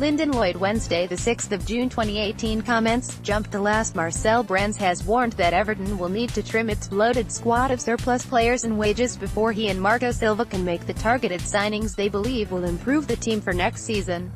Lyndon Lloyd Wednesday, the 6th of June 2018 comments, jump to last. Marcel Brands has warned that Everton will need to trim its bloated squad of surplus players and wages before he and Marco Silva can make the targeted signings they believe will improve the team for next season.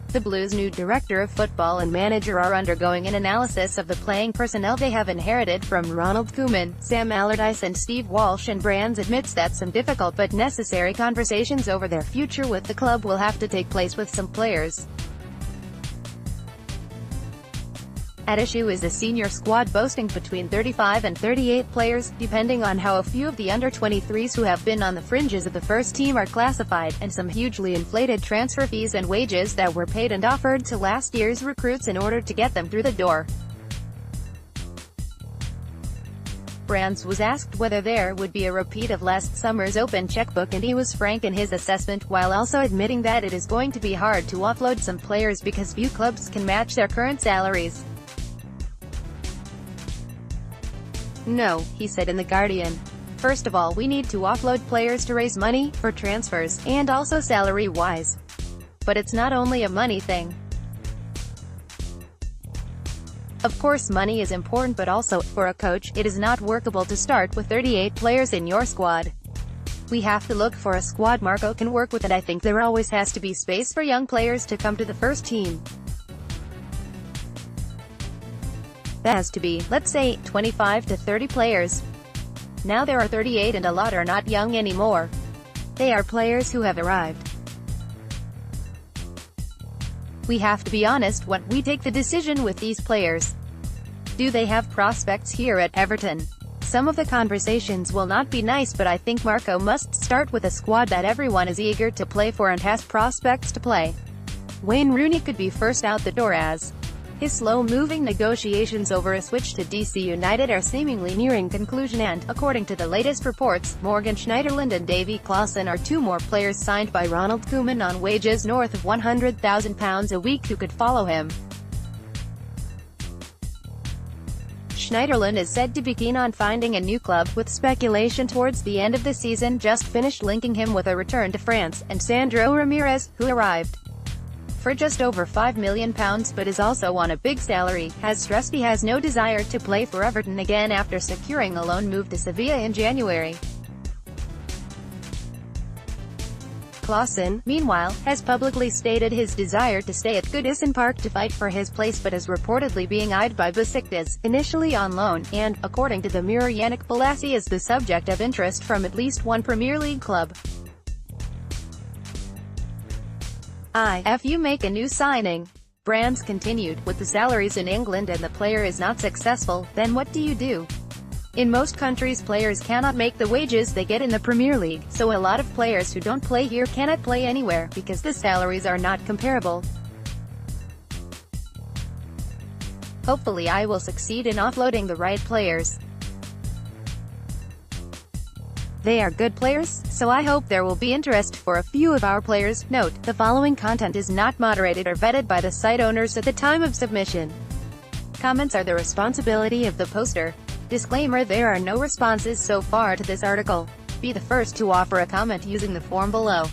The Blues' new director of football and manager are undergoing an analysis of the playing personnel they have inherited from Ronald Koeman, Sam Allardyce and Steve Walsh, and Brands admits that some difficult but necessary conversations over their future with the club will have to take place with some players. At issue is a senior squad boasting between 35 and 38 players, depending on how a few of the under-23s who have been on the fringes of the first team are classified, and some hugely inflated transfer fees and wages that were paid and offered to last year's recruits in order to get them through the door. Brands was asked whether there would be a repeat of last summer's open checkbook, and he was frank in his assessment, while also admitting that it is going to be hard to offload some players because few clubs can match their current salaries. "No," he said in The Guardian. "First of all, we need to offload players to raise money for transfers, and also salary-wise. But it's not only a money thing. Of course money is important, but also, for a coach, it is not workable to start with 38 players in your squad. We have to look for a squad Marco can work with, and I think there always has to be space for young players to come to the first team. That has to be, let's say, 25 to 30 players. Now there are 38 and a lot are not young anymore. They are players who have arrived. We have to be honest when we take the decision with these players. Do they have prospects here at Everton? Some of the conversations will not be nice, but I think Marco must start with a squad that everyone is eager to play for and has prospects to play. Wayne Rooney could be first out the door, as his slow-moving negotiations over a switch to DC United are seemingly nearing conclusion, and, according to the latest reports, Morgan Schneiderlin and Davy Klaassen are two more players signed by Ronald Koeman on wages north of £100,000 a week who could follow him. Schneiderlin is said to be keen on finding a new club, with speculation towards the end of the season just finished linking him with a return to France, and Sandro Ramirez, who arrived for just over £5 million but is also on a big salary, has stressed he has no desire to play for Everton again after securing a loan move to Sevilla in January. Klaassen, meanwhile, has publicly stated his desire to stay at Goodison Park to fight for his place, but is reportedly being eyed by Besiktas, initially on loan, and, according to the Mirror, Yannick Bolasie is the subject of interest from at least one Premier League club. If you make a new signing, Brands continued, with the salaries in England and the player is not successful, then what do you do? In most countries players cannot make the wages they get in the Premier League, so a lot of players who don't play here cannot play anywhere, because the salaries are not comparable. Hopefully I will succeed in offloading the right players. They are good players, so I hope there will be interest for a few of our players. Note, the following content is not moderated or vetted by the site owners at the time of submission. Comments are the responsibility of the poster. Disclaimer: there are no responses so far to this article. Be the first to offer a comment using the form below.